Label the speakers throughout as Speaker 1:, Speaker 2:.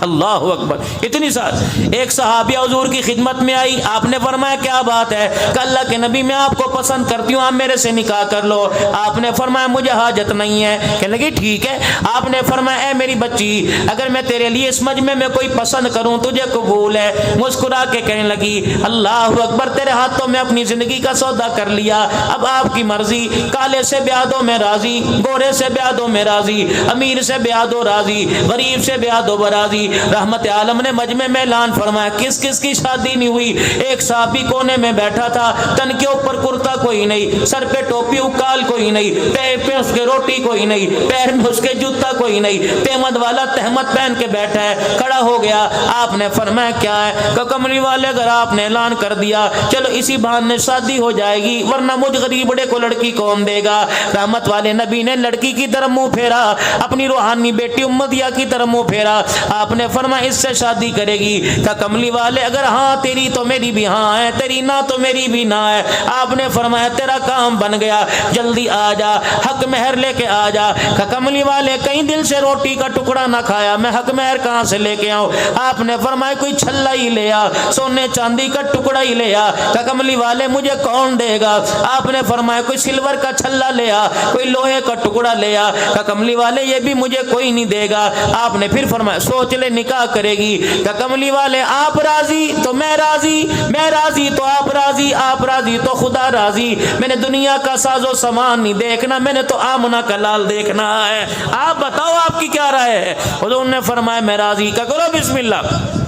Speaker 1: اللہ اکبر، اتنی سال۔ ایک صحابیہ حضور کی خدمت میں آئی، آپ نے فرمایا کیا بات ہے؟ کہ اللہ کے نبی میں آپ کو پسند کرتی ہوں، آپ میرے سے نکاح کر لو۔ آپ نے فرمایا مجھے حاجت نہیں ہے۔ کہنے لگی ٹھیک ہے۔ آپ نے فرمایا اے میری بچی، اگر میں تیرے لیے اس مجمع میں کوئی پسند کروں تجھے قبول ہے؟ مسکرا کے کہنے لگی اللہ اکبر، تیرے ہاتھوں میں اپنی زندگی کا سودا کر لیا، اب آپ کی مرضی، کالے سے بیاہ دو میں راضی، گورے سے بیاہ دو میں راضی، امیر سے بیاہ دو راضی، غریب سے بیاہ دو برازی۔ رحمت عالم نے مجمع میں اعلان فرمایا کس کس کی شادی نہیں ہوئی؟ ایک صحابی کونے میں بیٹھا تھا، تن کے اوپر کرتا کوئی نہیں، سر پہ ٹوپی اکال کوئی نہیں، پیر پہ اس کے روٹی کوئی نہیں، پیر میں اس کے جوتا کوئی نہیں، تہمت والا تہمت پہن کے بیٹھا ہے۔ کھڑا ہو گیا، آپ نے فرمایا کیا ہے؟ کہ کملی والے اگر آپ نے اعلان کر دیا چلو اسی بہانے شادی ہو جائے گی، ورنہ مجھ غریب بڑے کو لڑکی کون دے گا؟ رحمت والے نبی نے لڑکی کی طرف منہ پھیرا، اپنی روحانی بیٹی امدیہ کی طرف منہ پھیرا۔ آپ نے فرمایا اس سے شادی کرے گی؟ کہ کملی والے اگر ہاں تیری تو میری بھی ہاں ہے، تیری نہ تو میری بھی نہ ہے۔ آپ نے فرمایا تیرا کام بن گیا، جلدی آ جا، حق مہر لے کے آ جا۔ کہ کملی والے کہیں دل سے روٹی کا ٹکڑا نہ کھایا، میں حق مہر کہاں سے لے کے آؤں؟ آپ نے فرمایا کوئی چھلا ہی لے آ، سونے چاندی کا ٹکڑا ہی لے آ۔ کہ کملی والے مجھے کون دے گا؟ آپ نے فرمایا کوئی سلور کا چھلا لے آ، کوئی لوہے کا ٹکڑا لے آ۔ کہ کملی والے یہ بھی مجھے کوئی نہیں دے گا۔ آپ نے پھر فرمایا سوچ لے نکاح کرے گی؟ کہ کملی والے آپ راضی تو میں راضی، میں راضی تو آپ راضی، آپ راضی تو خدا راضی۔ میں نے دنیا کا ساز و سامان نہیں دیکھنا، میں نے تو آمنہ کا لال دیکھنا ہے۔ آپ بتاؤ آپ کی کیا رائے ہے؟ حضور نے فرمایا میں راضی۔ کہ کرو بسم اللہ۔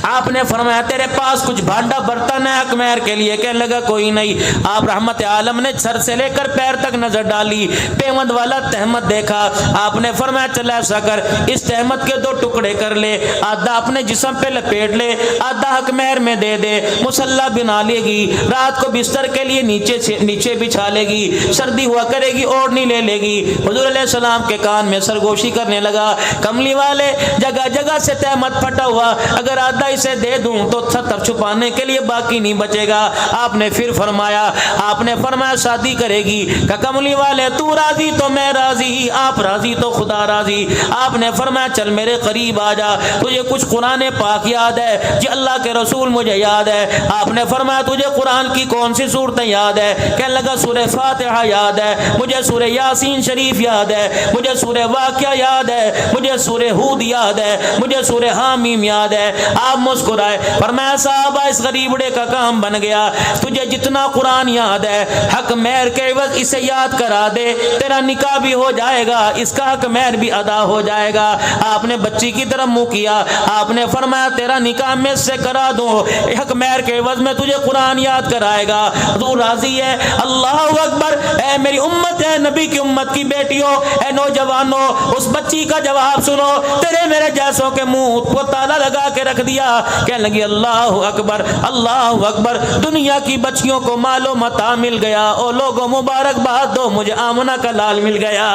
Speaker 1: آپ نے فرمایا تیرے پاس کچھ بھانڈا برتن ہے حق مہر کے لیے؟ کہنے لگا کوئی نہیں۔ آپ رحمت عالم نے سر سے لے کر پیر تک نظر ڈالی، پیمند والا تہمت دیکھا۔ آپ نے فرمایا چل ایسا کر، اس تہمت کے 2 ٹکڑے کر لے، آدھا اپنے جسم پہ لپیٹ لے، آدھا حق مہر میں دے دے، مصلی بنا لے گی، رات کو بستر کے لیے نیچے بچھا لے گی، سردی ہوا کرے گی اوڑھنی لے لے گی۔ حضور علیہ السلام کے کان میں سرگوشی کرنے لگا، کملی والے جگہ جگہ سے تہمت پھٹا ہوا، اگر آدھا اسے دے دوں تو ستر چھپانے کے لیے باقی نہیں بچے گا۔ آپ نے پھر فرمایا شادی کرے گی؟ کہ کملی والے تو راضی تو میں راضی، آپ راضی تو خدا راضی۔ آپ نے فرمایا چل میرے قریب آ جا، تجھے کچھ قرآن پاک یاد ہے؟ جی اللہ کے رسول مجھے یاد ہے۔ آپ نے فرمایا تجھے قرآن کی کون سی صورتیں یاد ہے؟ کہنے لگا سورہ فاتحہ یاد ہے، مجھے سورہ یاسین شریف یاد ہے، مجھے سورہ واقعہ یاد ہے، مجھے سورہ ہود یاد ہے، مجھے سورہ حامیم یاد ہے۔ آپ مسکرائے، فرمایا صاحب اس غریبڑے کا کام بن گیا، تجھے جتنا قرآن یاد ہے حق مہر کے عوض اسے یاد کرا دے، تیرا نکاح بھی ہو جائے گا، اس کا حق مہر بھی ادا ہو جائے گا۔ آپ نے بچی کی طرف منہ کیا، آپ نے فرمایا تیرا نکاح میں سے کرا دوں، حق مہر کے عوض میں تجھے قرآن یاد کرائے گا، تو راضی ہے؟ اللہ اکبر۔ اے میری امت ہے، نبی کی امت کی بیٹیوں، اے نوجوانوں، اس بچی کا جواب سنو، تیرے میرے جیسوں کے منہ کو تالا لگا کے رکھ دیا۔ کہنے لگی اللہ اکبر، اللہ اکبر، دنیا کی بچیوں کو مال و متاع مل گیا، او لوگوں مبارک باد دو، مجھے آمنہ کا لال مل گیا۔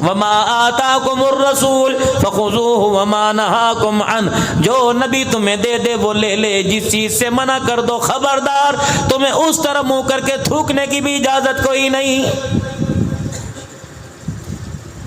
Speaker 1: وما آتاکم الرسول فخذوہ وما نہاکم عنہ، جو نبی تمہیں دے دے وہ لے لے، جس چیز سے منع کر دو خبردار، تمہیں اس طرح منہ کر کے تھوکنے کی بھی اجازت کوئی نہیں۔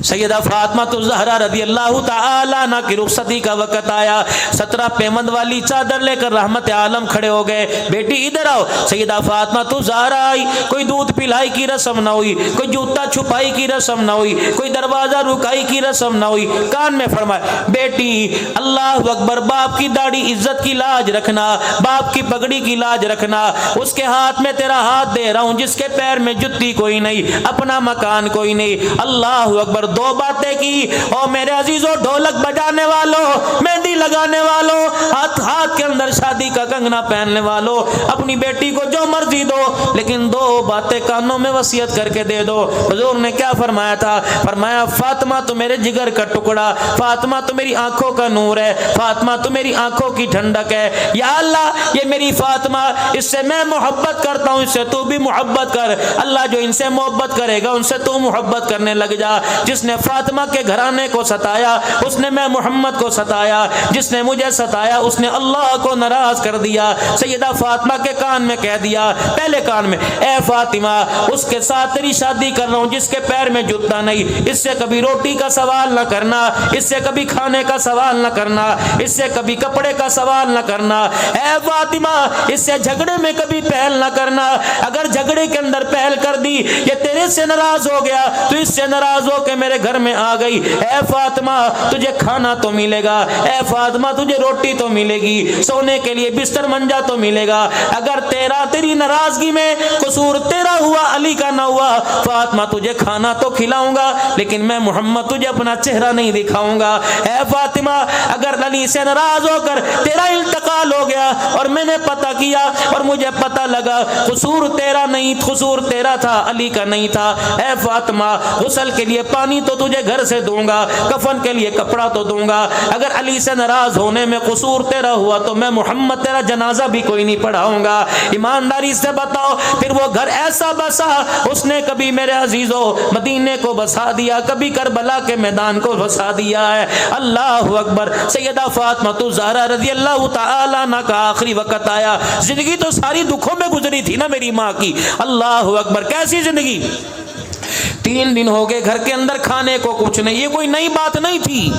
Speaker 1: سیدہ فاطمہ الزہرا رضی اللہ تعالیٰ عنہ کی رخصتی کا وقت آیا، 17 پیمند والی چادر لے کر رحمت عالم کھڑے ہو گئے، بیٹی ادھر آؤ۔ سیدہ فاطمہ الزہرا آئی، کوئی دودھ پلائی کی رسم نہ ہوئی، کوئی جوتا چھپائی کی رسم نہ ہوئی، کوئی دروازہ رکائی کی رسم نہ ہوئی، کان میں فرمایا بیٹی اللہ اکبر، باپ کی داڑھی عزت کی لاج رکھنا، باپ کی پگڑی کی لاج رکھنا، اس کے ہاتھ میں تیرا ہاتھ دے رہا ہوں جس کے پیر میں جتی کوئی نہیں، اپنا مکان کوئی نہیں۔ اللہ اکبر، 2 باتیں کی۔ اور میرے عزیزوں، ڈھولک بجانے والوں، مہندی لگانے والوں، ہاتھ کے اندر شادی کا کنگنا پہننے والوں، اپنی بیٹی کو جو مرضی دو، لیکن 2 باتیں کانوں میں وصیت کر کے دے دو۔ حضور نے کیا فرمایا تھا؟ فرمایا فاطمہ تو میرے جگر کا ٹکڑا، فاطمہ تو میری آنکھوں کا نور ہے، فاطمہ تو میری آنکھوں کی ٹھنڈک ہے، یا اللہ یہ میری فاطمہ، اس سے میں محبت کرتا ہوں، اس سے تو بھی محبت کر۔ اللہ جو ان سے محبت کرے گا ان سے تو محبت کرنے لگ جا۔ جس نے فاطمہ کے گھرانے کو ستایا، اس نے میں محمد کو ستایا۔ جس نے مجھے ستایا اس نے اللہ کو ناراض کر دیا۔ سیدہ فاطمہ کے کان میں کہہ دیا، پہلے کان میں، اے فاطمہ اس کے ساتھ تیری شادی کر رہا ہوں جس کے پیر میں جوتا نہیں، اس سے کبھی روٹی کا سوال نہ کرنا، اس سے کبھی کھانے کا سوال نہ کرنا، اس سے کبھی کپڑے کا سوال نہ کرنا۔ اے فاطمہ اس سے جھگڑے میں کبھی پہل نہ کرنا، اگر جھگڑے کے اندر پہل کر دی، یہ تیرے سے ناراض ہو گیا تو اس سے ناراض ہو کے میرے گھر میں آ گئی، اے فاطمہ تجھے کھانا تو ملے گا، اے فاطمہ تجھے روٹی تو ملے گی، سونے کے لیے بستر منجا تو ملے گا، اگر تیری ناراضگی میں قصور تیرا ہوا علی کا نہ ہوا، فاطمہ تجھے کھانا تو کھلاؤں گا لیکن میں محمد تجھے اپنا چہرہ نہیں دکھاؤں گا۔ اے فاطمہ اگر علی سے ناراض ہو کر تیرا انتقال ہو گیا اور میں نے پتہ کیا اور مجھے پتہ لگا قصور تیرا نہیں، قصور تیرا تھا علی کا نہیں تھا، اے فاطمہ غسل کے لیے پانی تو تجھے گھر سے دوں گا، کفن کے لیے کپڑا تو دوں گا، اگر علی سے ناراض ہونے میں قصور تیرا ہوا تو میں محمد تیرا جنازہ بھی کوئی نہیں پڑھاؤں گا۔ ایمانداری سے بتاؤ پھر وہ گھر ایسا بسا، اس نے کبھی میرے عزیزو مدینے کو بسا دیا، کبھی کربلا کے میدان کو بسا دیا ہے۔ اللہ اکبر۔ سیدہ فاطمہ الزہرا رضی اللہ تعالی عنہ کا آخری وقت آیا، زندگی تو ساری دکھوں میں گزری تھی نا میری ماں کی، اللہ اکبر کیسی زندگی۔ 3 دن ہو گئے گھر کے اندر کھانے کو کچھ نہیں، یہ کوئی نئی بات نہیں تھی۔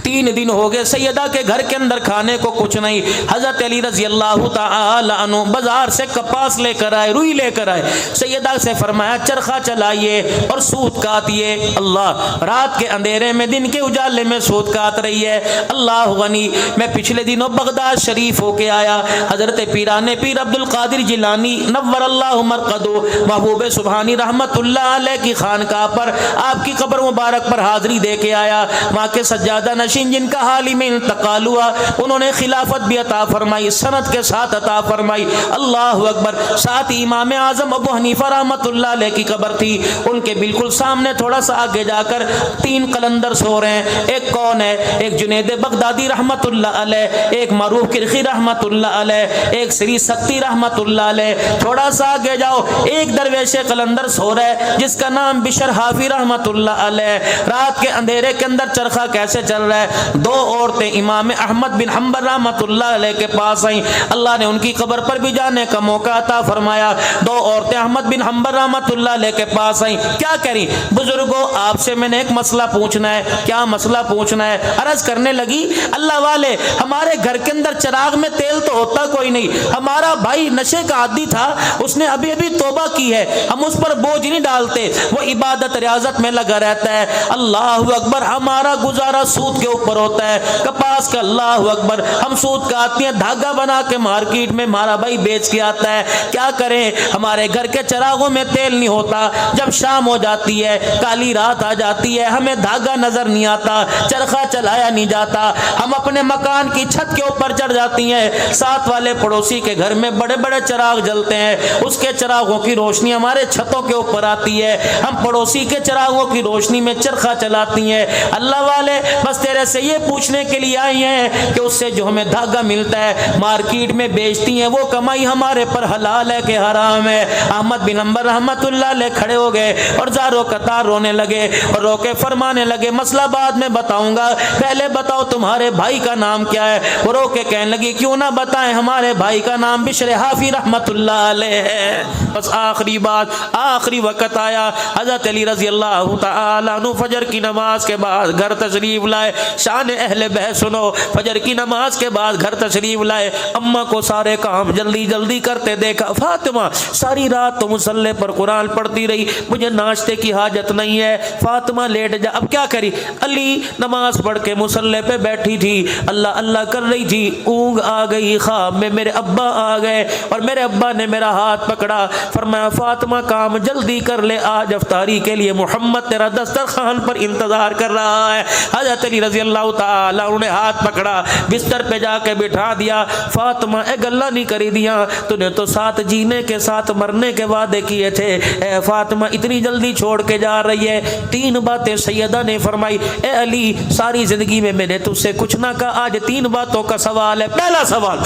Speaker 1: 3 دن ہو گئے سیدہ کے گھر کے اندر کھانے کو کچھ نہیں۔ حضرت علی رضی اللہ تعالی عنہ بازار سے کپاس لے کر آئے، روئی لے کر آئے، سیدہ سے فرمایا چرخہ چلائیے اور سوت کاٹیے۔ اللہ رات کے اندھیرے میں دن کے اجالے میں سوت کاٹ رہی ہے۔ اللہ غنی میں پچھلے دنوں بغداد شریف ہو کے آیا، حضرت پیران پیر عبد القادر جیلانی نور اللہ مرقدو محبوب سبحانی رحمت اللہ علیہ کی خانقاہ پر آپ کی قبر مبارک پر حاضری دے کے آیا۔ ماں کے سجادہ نشین جن کا حال ہی میں انتقال ہوا، انہوں نے خلافت بھی عطا فرمائی، سند کے ساتھ عطا فرمائی۔ اللہ اکبر۔ ساتھ امام اعظم ابو حنیفہ رحمت اللہ علیہ کی قبر تھی، ان کے بالکل سامنے تھوڑا سا آگے جا کر 3 قلندر سو رہے ہیں۔ ایک کون ہے؟ ایک جنید بغدادی رحمت اللہ علیہ، ایک معروف کرخی رحمت اللہ علیہ، ایک سری سکتی رحمت اللہ علیہ۔ تھوڑا سا آگے جاؤ، ایک درویش قلندر سو رہا ہے جس کا نام بشر حافی رحمت اللہ علیہ۔ رات کے اندھیرے کے اندر چرخہ کیسے چل رہا ہے؟ 2 عورتیں امام احمد بن حنبل رحمت اللہ علیہ کے پاس آئیں، اللہ نے ان کی قبر پر بھی جانے کا موقع عطا فرمایا۔ 2 عورتیں احمد بن حنبل رحمت اللہ علیہ کے پاس آئیں، کیا کریں؟ بزرگوں آپ سے میں نے ایک مسئلہ پوچھنا ہے۔ کیا مسئلہ پوچھنا ہے؟ عرض کرنے لگی اللہ والے ہمارے گھر کے اندر چراغ میں تیل تو ہوتا کوئی نہیں، ہمارا بھائی نشے کا عادی تھا، اس نے ابھی توبہ کی ہے، ہم اس پر بوجھ نہیں ڈالتے، وہ عبادت ریاضت میں لگا رہتا ہے۔ اللہ اکبر۔ ہمارا گزارا سود کے اوپر ہوتا ہے، کپاس کا، اللہ اکبر، ہم سود کا آتے ہیں، دھاگا بنا کے مارکیٹ میں ہمارا بھائی بیچ کے آتا ہے، کیا کریں؟ ہمارے گھر کے چراغوں میں تیل نہیں ہوتا، جب شام ہو جاتی ہے، کالی رات آ جاتی ہے، ہمیں دھاگا نظر نہیں آتا، چرخہ چلایا نہیں جاتا، ہم اپنے مکان کی چھت کے اوپر چڑھ جاتی ہیں، ساتھ والے پڑوسی کے گھر میں بڑے بڑے چراغ جلتے ہیں، اس کے چراغوں کی روشنی ہمارے چھتوں کے اوپر آتی ہے، ہم پڑوسی کے چراغوں کی روشنی میں چرخہ چلاتی ہیں۔ اللہ والے بس تیرے سے یہ پوچھنے کے لیے آئی ہیں کہ اس سے جو ہمیں دھاگا ملتا ہے مارکیٹ میں بیچتی ہیں، وہ کمائی ہمارے پر حلال ہے کہ حرام ہے؟ احمد بن حنبل رحمت اللہ علیہ کھڑے ہو گئے اور زارو قطار رونے لگے اور رو کے فرمانے لگے مسئلہ بعد میں بتاؤں گا، پہلے بتاؤ تمہارے بھائی کا نام کیا ہے؟ وہ رو کے کہنے لگی کیوں نہ بتائیں، ہمارے بھائی کا نام بشر حافی رحمت اللہ علیہ ہے۔ بس آخری بات، آخری وقت آیا، حضرت علی رضی اللہ تعالی عنہ فجر کی نماز کے بعد گھر تشریف لائے۔ شان اہل بیت سنو، فجر کی نماز کے بعد گھر تشریف لائے، اماں کو سارے کام جلدی جلدی کرتے دیکھا، فاطمہ ساری رات تو مصلی پر قرآن پڑھتی رہی، مجھے ناشتے کی حاجت نہیں ہے، فاطمہ لیٹ جا۔ اب کیا کری؟ علی نماز پڑھ کے مصلی پہ بیٹھی تھی، اللہ اللہ کر رہی تھی، اونگ آ گئی، خواب میں میرے ابا آ گئے اور میرے ابا نے میرا ہاتھ پکڑا، فرمایا فاطمہ کام جلدی کر لے، آج افطاری کے لیے محمد تیرا دسترخوان پر انتظار کر رہا ہے۔ حضرت علی رضی اللہ تعالی انہوں نے ہاتھ پکڑا، بستر پہ جا کے بٹھا دیا، فاطمہ اے گلا نہیں کری دیا، تو نے تو ساتھ جینے کے ساتھ مرنے کے وعدے کیے تھے، اے فاطمہ اتنی جلدی چھوڑ کے جا رہی ہے؟ 3 باتیں سیدہ نے فرمائی، اے علی ساری زندگی میں میں نے تجھ سے کچھ نہ کہا، آج 3 باتوں کا سوال ہے۔ پہلا سوال،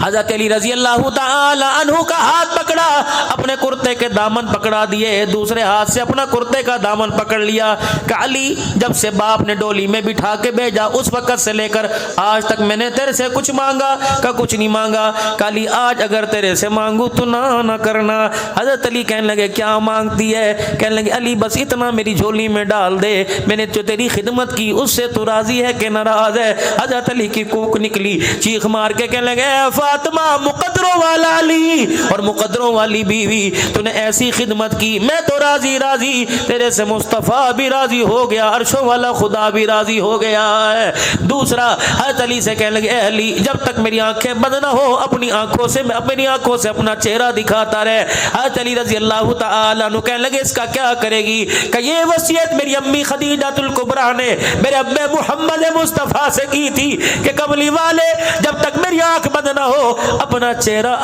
Speaker 1: حضرت علی رضی اللہ تعالی عنہ کا ہاتھ پکڑا، اپنے کرتے کے دامن پکڑا دیے، دوسرے ہاتھ سے اپنا کرتے کا دامن پکڑ لیا کہ علی جب سے باپ نے ڈولی میں بٹھا کے بھیجا اس وقت سے لے کر آج تک میں نے تیرے سے کچھ مانگا کہ کچھ نہیں مانگا، کہ علی آج اگر تیرے سے مانگوں تو نہ کرنا۔ حضرت علی کہنے لگے کیا مانگتی ہے؟ کہنے لگے علی بس اتنا میری جھولی میں ڈال دے، میں نے جو تیری خدمت کی اس سے تو راضی ہے کہ ناراض ہے؟ حضرت علی کی کوک نکلی، چیخ مار کے کہنے لگے اے فاطمہ مقدروں والا علی اور مقدروں والی بیوی، تو نے ایسی خدمت کی، میں تو راضی تیرے سے مصطفیٰ بھی راضی ہو گیا، عرشوں والا خدا بھی راضی ہو گیا ہے۔ دوسرا حضرت علی سے کہنے لگے اے علی جب تک میری آنکھیں بند نہ ہو اپنی آنکھوں سے اپنا چہرہ دکھاتا رہے۔ حضرت علی رضی اللہ تعالی عنہ کہنے لگے اس کا کیا کرے گی؟ کہ یہ وصیت میری امی خدیجہ الکبریٰ نے میرے ابے محمد مصطفیٰ سے کی تھی کہ کملی والے جب تک میری آنکھ بند نہ ہو اپنا چہرہ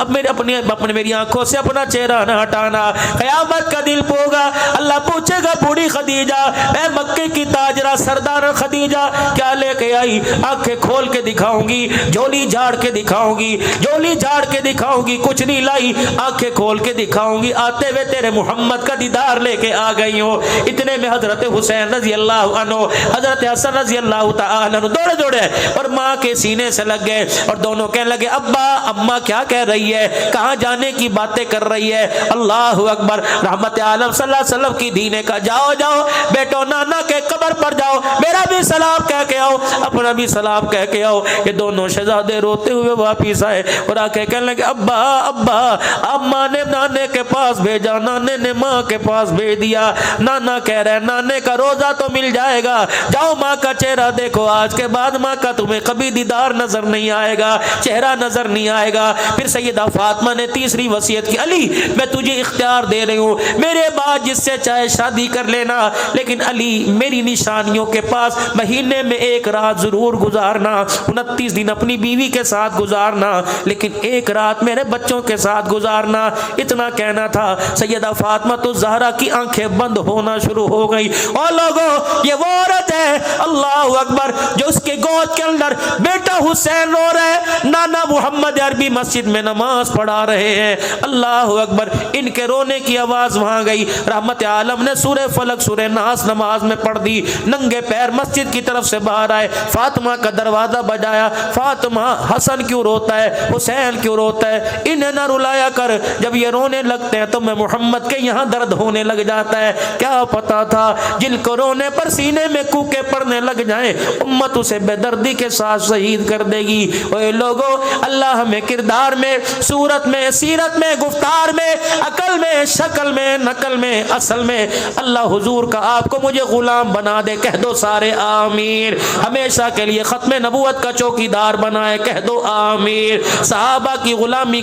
Speaker 1: میری آنکھوں سے اپنا چہرہ نہ ہٹانا، قیامت کا دل ہوگا اللہ پوچھے گا بوڑھی خدیجہ اے مکے کی تاجرہ سردار خدیجہ کیا لے کے آئی؟ آنکھیں کھول کے دکھاؤں گی، جھولی جھاڑ کے دکھاؤں گی، کچھ نہیں لائی، آنکھیں کھول کے دکھاؤں گی، آتے ہوئے تیرے محمد کا دیدار لے کے آ گئی ہوں۔ اتنے میں حضرت حسین رضی اللہ عنہ حضرت حسن رضی اللہ تعالی عنہ دوڑے اور ماں کے سینے سے لگ گئے اور دونوں کہنے لگے ابا اماں کیا کہہ رہی ہے؟ کہاں جانے کی باتیں کر رہی ہے؟ اللہ اکبر، رحمت عالم صلی اللہ علیہ وسلم کی دین کا جاؤ بیٹو نانا کے قبر پر جاؤ، میرا بھی سلام کہہ کے آؤ، اپنا بھی سلام کہہ کے آؤ۔ یہ دونوں شہزادے روتے ہوئے واپس آئے اور آ کے کہنے لگے ابا اماں نے نانے کے پاس بھیجا، نانے نے ماں کے پاس بھیج دیا، نانا کہہ رہے نانے کا روزہ تو مل جائے گا، جاؤ ماں کا چہرہ دیکھو، آج کے بعد ماں کا تمہیں کبھی دیدار نظر نہیں آئے گا، چہرہ نظر نہیں آئے گا۔ پھر سیدہ فاطمہ نے تیسری وصیت کی علی میں تجھے اختیار دے رہی ہوں، میرے بعد جس سے چاہے شادی کر لینا، لیکن علی میری نشانیوں کے پاس مہینے میں ایک رات ضرور گزارنا، 29 دن اپنی بیوی کے ساتھ گزارنا، لیکن ایک رات میرے بچوں کے ساتھ گزارنا۔ اتنا کہنا تھا سیدہ فاطمہ تو زہرا کی آنکھیں بند ہونا شروع ہو گئی۔ اور لوگوں یہ وہ عورت ہے اللہ اکبر جو اس کے گود کے اندر بیٹا حسین رو رہا ہے، نانا محمد عربی مسجد میں نماز پڑھا رہے ہیں، اللہ اکبر، ان کے رونے کی آواز وہاں گئی۔ رحمت عالم نے سورہ فلق سورہ ناس نماز میں پڑھ دی، ننگے پیر مسجد کی طرف سے باہر آئے، فاطمہ کا دروازہ بجایا، فاطمہ حسن کیوں روتا ہے، حسین کیوں روتا ہے، انہیں نہ رلایا کر، جب یہ رونے لگتے ہیں تو میں محمد کے یہاں درد ہونے لگ جاتا ہے۔ کیا پتا تھا جن کو رونے پر سینے میں کوکے پڑنے لگ جائیں امت اسے بے دردی کے ساتھ شہید کر دے گی۔ اے لوگوں اللہ ہمیں کردار میں، صورت میں، سیرت میں، گفتار میں، عقل میں، شکل میں، نقل میں، اصل میں اللہ حضور کا آپ کو مجھے غلام بنا دے، کہہ دو سارے آمین۔ ہمیشہ کے لیے ختم نبوت کا چوکیدار بنائے، کہہ دو آمین۔ صحابہ کی غلامی کا